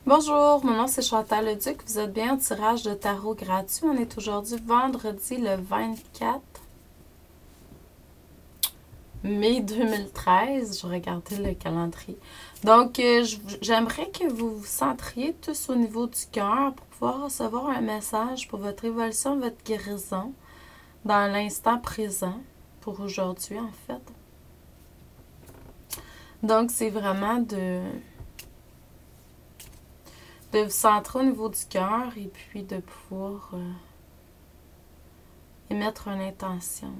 Bonjour, mon nom c'est Chantal Leduc. Vous êtes bien au tirage de tarot gratuit. On est aujourd'hui vendredi le 24 mai 2013. Je regardais le calendrier. Donc, j'aimerais que vous vous centriez tous au niveau du cœur pour pouvoir recevoir un message pour votre évolution, votre guérison dans l'instant présent pour aujourd'hui en fait. Donc, c'est vraiment de vous centrer au niveau du cœur et puis de pouvoir émettre une intention.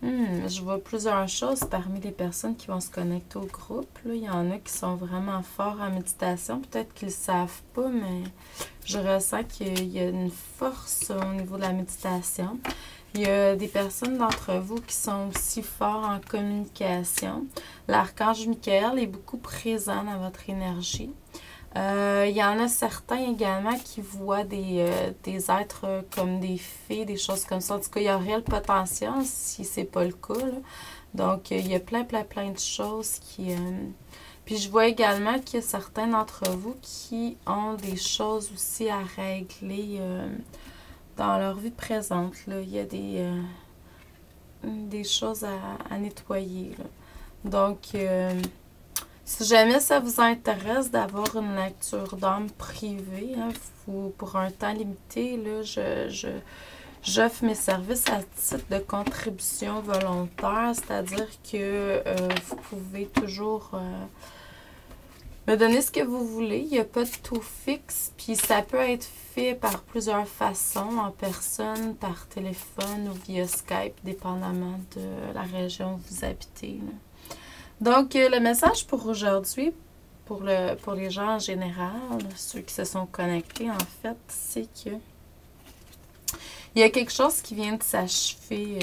Je vois plusieurs choses parmi les personnes qui vont se connecter au groupe. Là. Il y en a qui sont vraiment forts en méditation. Peut-être qu'ils ne le savent pas, mais je ressens qu'il y a une force au niveau de la méditation. Il y a des personnes d'entre vous qui sont aussi forts en communication. L'archange Michael est beaucoup présent dans votre énergie. Il y en a certains également qui voient des êtres comme des fées, des choses comme ça. En tout cas, il y aurait le potentiel si c'est pas le cas. Là. Donc, il y a plein de choses qui... Puis, je vois également qu'il y a certains d'entre vous qui ont des choses aussi à régler dans leur vie présente. Là. Il y a des choses à nettoyer. Là. Donc... si jamais ça vous intéresse d'avoir une lecture d'âme privée, hein, pour un temps limité, là, j'offre mes services à titre de contribution volontaire, c'est-à-dire que vous pouvez toujours me donner ce que vous voulez. Il n'y a pas de taux fixe, puis ça peut être fait par plusieurs façons, en personne, par téléphone ou via Skype, dépendamment de la région où vous habitez. Là. Donc, le message pour aujourd'hui, pour les gens en général, ceux qui se sont connectés, en fait, c'est que il y a quelque chose qui vient de s'achever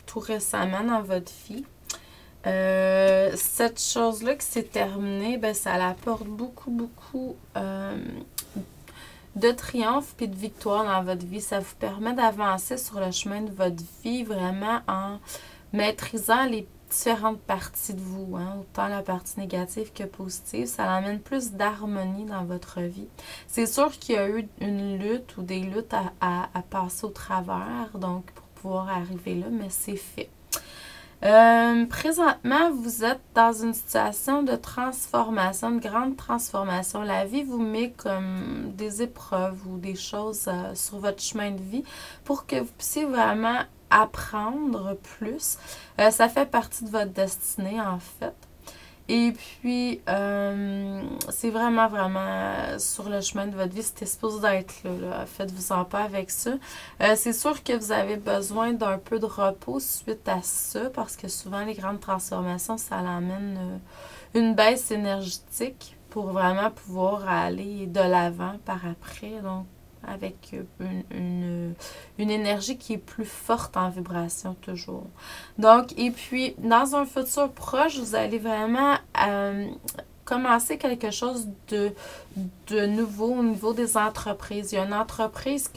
tout récemment dans votre vie. Cette chose-là qui s'est terminée, ben, ça apporte beaucoup de triomphe et de victoire dans votre vie. Ça vous permet d'avancer sur le chemin de votre vie vraiment en maîtrisant les différentes parties de vous, hein, autant la partie négative que positive, ça amène plus d'harmonie dans votre vie. C'est sûr qu'il y a eu une lutte ou des luttes à passer au travers, donc pour pouvoir arriver là, mais c'est fait. Présentement, vous êtes dans une situation de transformation, de grande transformation. La vie vous met comme des épreuves ou des choses sur votre chemin de vie pour que vous puissiez vraiment apprendre plus. Ça fait partie de votre destinée, en fait. Et puis, c'est vraiment sur le chemin de votre vie. C'était supposé d'être là. Faites-vous-en pas avec ça. C'est sûr que vous avez besoin d'un peu de repos suite à ça, parce que souvent, les grandes transformations, ça amène une baisse énergétique pour vraiment pouvoir aller de l'avant par après. Donc, avec une énergie qui est plus forte en vibration toujours. Donc, et puis, dans un futur proche, vous allez vraiment commencer quelque chose de nouveau au niveau des entreprises. Il y a une entreprise,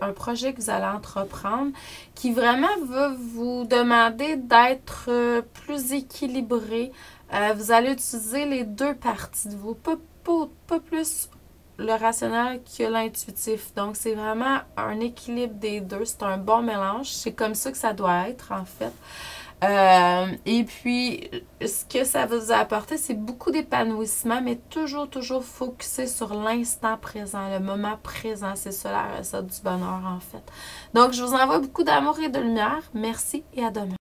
un projet que vous allez entreprendre qui vraiment va vous demander d'être plus équilibré. Vous allez utiliser les deux parties de vous, pas plus le rationnel que l'intuitif. Donc, c'est vraiment un équilibre des deux. C'est un bon mélange. C'est comme ça que ça doit être, en fait. Et puis, ce que ça va vous apporter, c'est beaucoup d'épanouissement, mais toujours focusé sur l'instant présent, le moment présent. C'est ça la recette du bonheur, en fait. Donc, je vous envoie beaucoup d'amour et de lumière. Merci et à demain.